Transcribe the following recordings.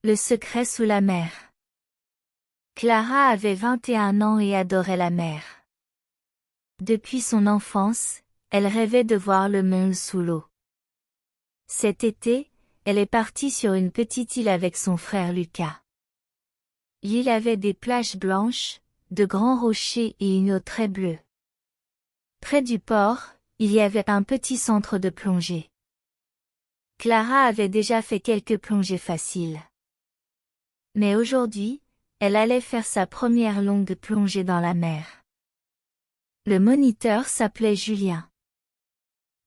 Le secret sous la mer. Clara avait 21 ans et adorait la mer. Depuis son enfance, elle rêvait de voir le monde sous l'eau. Cet été, elle est partie sur une petite île avec son frère Lucas. L'île avait des plages blanches, de grands rochers et une eau très bleue. Près du port, il y avait un petit centre de plongée. Clara avait déjà fait quelques plongées faciles. Mais aujourd'hui, elle allait faire sa première longue plongée dans la mer. Le moniteur s'appelait Julien.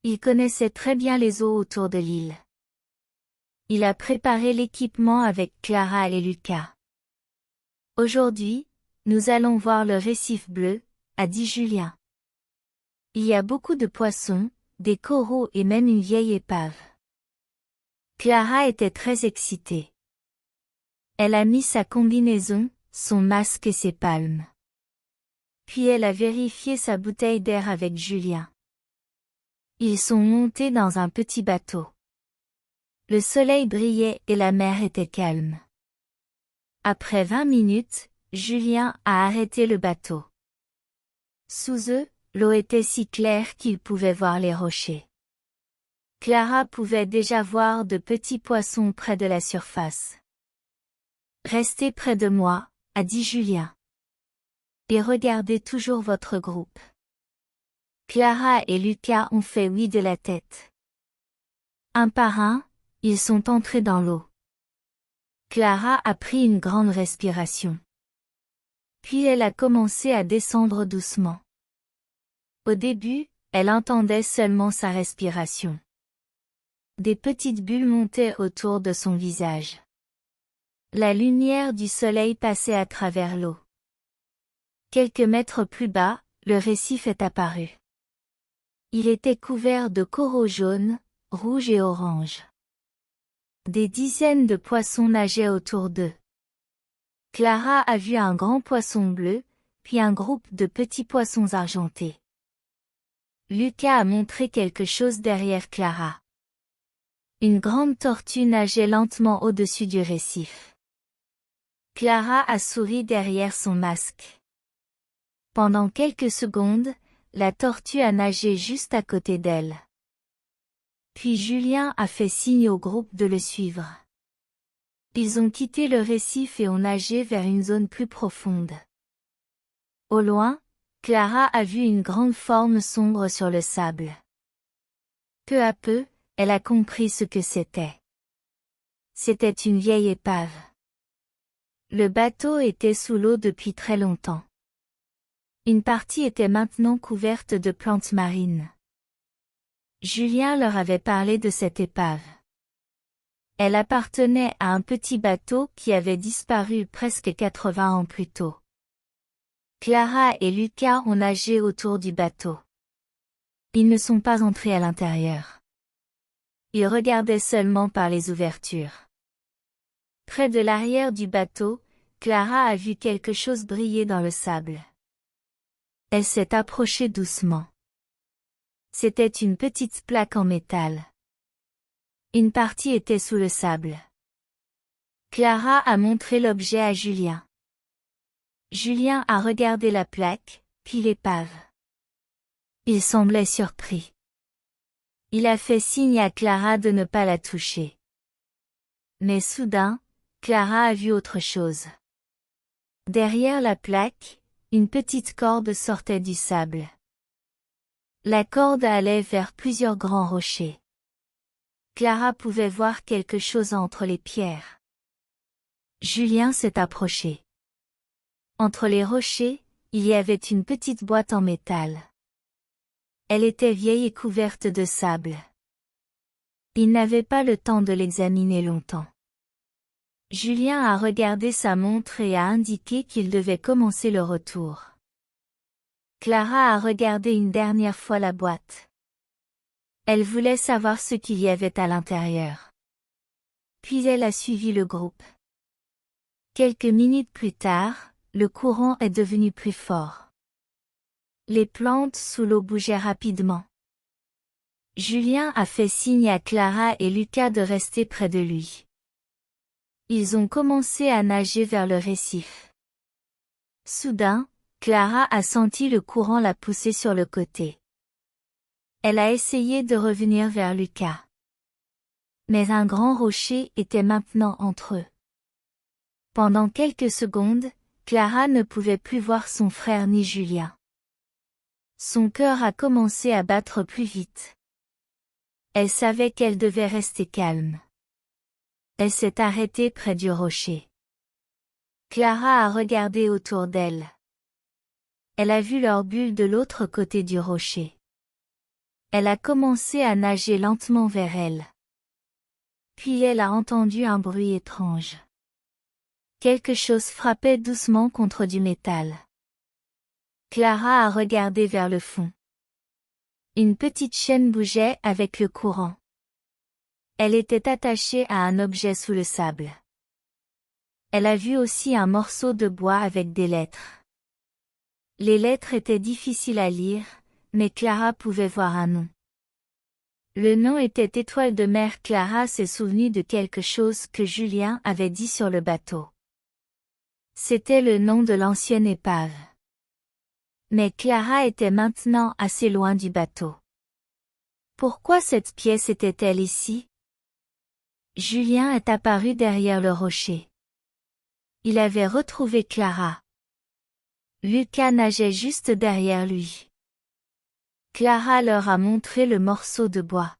Il connaissait très bien les eaux autour de l'île. Il a préparé l'équipement avec Clara et Lucas. Aujourd'hui, nous allons voir le récif bleu, a dit Julien. Il y a beaucoup de poissons, des coraux et même une vieille épave. Clara était très excitée. Elle a mis sa combinaison, son masque et ses palmes. Puis elle a vérifié sa bouteille d'air avec Julien. Ils sont montés dans un petit bateau. Le soleil brillait et la mer était calme. Après 20 minutes, Julien a arrêté le bateau. Sous eux, l'eau était si claire qu'ils pouvaient voir les rochers. Clara pouvait déjà voir de petits poissons près de la surface. Restez près de moi, a dit Julien. Et regardez toujours votre groupe. Clara et Lucas ont fait oui de la tête. Un par un, ils sont entrés dans l'eau. Clara a pris une grande respiration. Puis elle a commencé à descendre doucement. Au début, elle entendait seulement sa respiration. Des petites bulles montaient autour de son visage. La lumière du soleil passait à travers l'eau. Quelques mètres plus bas, le récif est apparu. Il était couvert de coraux jaunes, rouges et oranges. Des dizaines de poissons nageaient autour d'eux. Clara a vu un grand poisson bleu, puis un groupe de petits poissons argentés. Lucas a montré quelque chose derrière Clara. Une grande tortue nageait lentement au-dessus du récif. Clara a souri derrière son masque. Pendant quelques secondes, la tortue a nagé juste à côté d'elle. Puis Julien a fait signe au groupe de le suivre. Ils ont quitté le récif et ont nagé vers une zone plus profonde. Au loin, Clara a vu une grande forme sombre sur le sable. Peu à peu, elle a compris ce que c'était. C'était une vieille épave. Le bateau était sous l'eau depuis très longtemps. Une partie était maintenant couverte de plantes marines. Julien leur avait parlé de cette épave. Elle appartenait à un petit bateau qui avait disparu presque 80 ans plus tôt. Clara et Lucas ont nagé autour du bateau. Ils ne sont pas entrés à l'intérieur. Ils regardaient seulement par les ouvertures. Près de l'arrière du bateau, Clara a vu quelque chose briller dans le sable. Elle s'est approchée doucement. C'était une petite plaque en métal. Une partie était sous le sable. Clara a montré l'objet à Julien. Julien a regardé la plaque, puis l'épave. Il semblait surpris. Il a fait signe à Clara de ne pas la toucher. Mais soudain, Clara a vu autre chose. Derrière la plaque, une petite corde sortait du sable. La corde allait vers plusieurs grands rochers. Clara pouvait voir quelque chose entre les pierres. Julien s'est approché. Entre les rochers, il y avait une petite boîte en métal. Elle était vieille et couverte de sable. Il n'avait pas le temps de l'examiner longtemps. Julien a regardé sa montre et a indiqué qu'il devait commencer le retour. Clara a regardé une dernière fois la boîte. Elle voulait savoir ce qu'il y avait à l'intérieur. Puis elle a suivi le groupe. Quelques minutes plus tard, le courant est devenu plus fort. Les plantes sous l'eau bougeaient rapidement. Julien a fait signe à Clara et Lucas de rester près de lui. Ils ont commencé à nager vers le récif. Soudain, Clara a senti le courant la pousser sur le côté. Elle a essayé de revenir vers Lucas. Mais un grand rocher était maintenant entre eux. Pendant quelques secondes, Clara ne pouvait plus voir son frère ni Julien. Son cœur a commencé à battre plus vite. Elle savait qu'elle devait rester calme. Elle s'est arrêtée près du rocher. Clara a regardé autour d'elle. Elle a vu leur bulle de l'autre côté du rocher. Elle a commencé à nager lentement vers elle. Puis elle a entendu un bruit étrange. Quelque chose frappait doucement contre du métal. Clara a regardé vers le fond. Une petite chaîne bougeait avec le courant. Elle était attachée à un objet sous le sable. Elle a vu aussi un morceau de bois avec des lettres. Les lettres étaient difficiles à lire, mais Clara pouvait voir un nom. Le nom était Étoile de mer. Clara s'est souvenue de quelque chose que Julien avait dit sur le bateau. C'était le nom de l'ancienne épave. Mais Clara était maintenant assez loin du bateau. Pourquoi cette pièce était-elle ici? Julien est apparu derrière le rocher. Il avait retrouvé Clara. Lucas nageait juste derrière lui. Clara leur a montré le morceau de bois.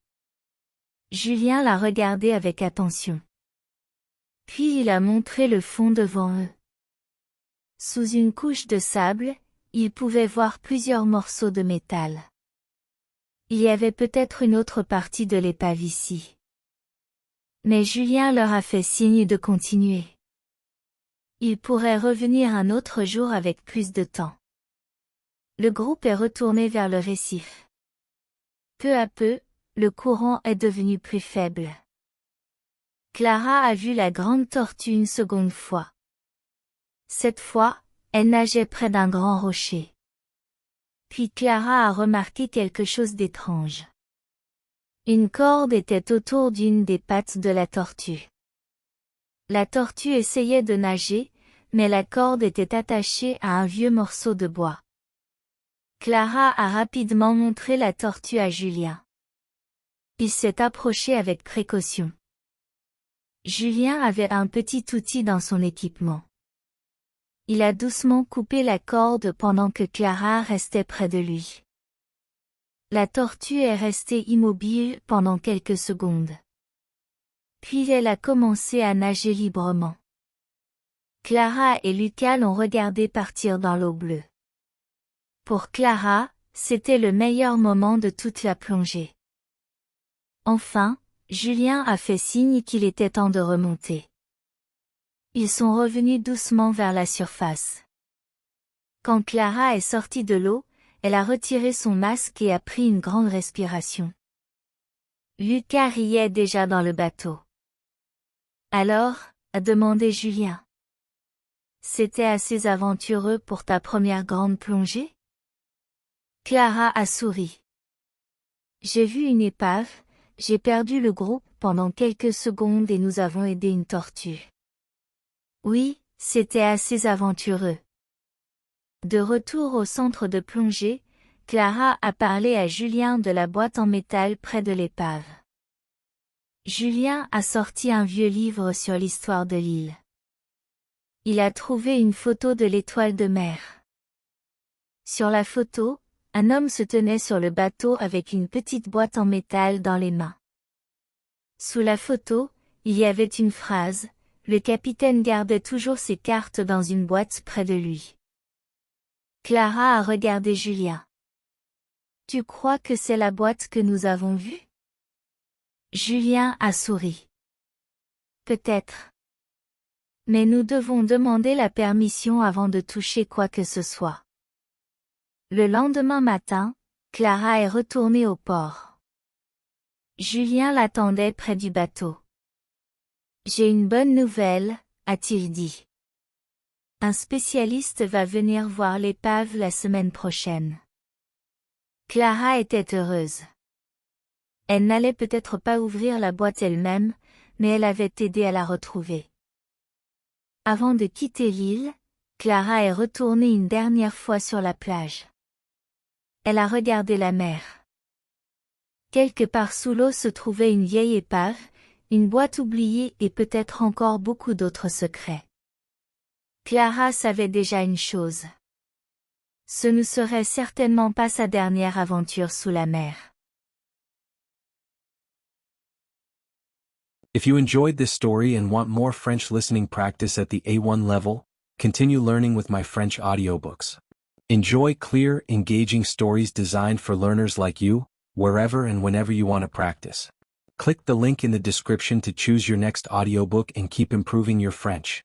Julien l'a regardé avec attention. Puis il a montré le fond devant eux. Sous une couche de sable, ils pouvaient voir plusieurs morceaux de métal. Il y avait peut-être une autre partie de l'épave ici. Mais Julien leur a fait signe de continuer. Ils pourraient revenir un autre jour avec plus de temps. Le groupe est retourné vers le récif. Peu à peu, le courant est devenu plus faible. Clara a vu la grande tortue une seconde fois. Cette fois, elle nageait près d'un grand rocher. Puis Clara a remarqué quelque chose d'étrange. Une corde était autour d'une des pattes de la tortue. La tortue essayait de nager, mais la corde était attachée à un vieux morceau de bois. Clara a rapidement montré la tortue à Julien. Il s'est approché avec précaution. Julien avait un petit outil dans son équipement. Il a doucement coupé la corde pendant que Clara restait près de lui. La tortue est restée immobile pendant quelques secondes. Puis elle a commencé à nager librement. Clara et Lucas l'ont regardé partir dans l'eau bleue. Pour Clara, c'était le meilleur moment de toute la plongée. Enfin, Julien a fait signe qu'il était temps de remonter. Ils sont revenus doucement vers la surface. Quand Clara est sortie de l'eau, elle a retiré son masque et a pris une grande respiration. Lucas riait déjà dans le bateau. Alors, a demandé Julien. C'était assez aventureux pour ta première grande plongée? Clara a souri. J'ai vu une épave, j'ai perdu le groupe pendant quelques secondes et nous avons aidé une tortue. Oui, c'était assez aventureux. De retour au centre de plongée, Clara a parlé à Julien de la boîte en métal près de l'épave. Julien a sorti un vieux livre sur l'histoire de l'île. Il a trouvé une photo de l'étoile de mer. Sur la photo, un homme se tenait sur le bateau avec une petite boîte en métal dans les mains. Sous la photo, il y avait une phrase: « Le capitaine gardait toujours ses cartes dans une boîte près de lui. » Clara a regardé Julien. « Tu crois que c'est la boîte que nous avons vue? » Julien a souri. « Peut-être. Mais nous devons demander la permission avant de toucher quoi que ce soit. » Le lendemain matin, Clara est retournée au port. Julien l'attendait près du bateau. « J'ai une bonne nouvelle, » a-t-il dit. Un spécialiste va venir voir l'épave la semaine prochaine. Clara était heureuse. Elle n'allait peut-être pas ouvrir la boîte elle-même, mais elle avait aidé à la retrouver. Avant de quitter l'île, Clara est retournée une dernière fois sur la plage. Elle a regardé la mer. Quelque part sous l'eau se trouvait une vieille épave, une boîte oubliée et peut-être encore beaucoup d'autres secrets. Clara savait déjà une chose. Ce ne serait certainement pas sa dernière aventure sous la mer. If you enjoyed this story and want more French listening practice at the A1 level, continue learning with my French audiobooks. Enjoy clear, engaging stories designed for learners like you, wherever and whenever you want to practice. Click the link in the description to choose your next audiobook and keep improving your French.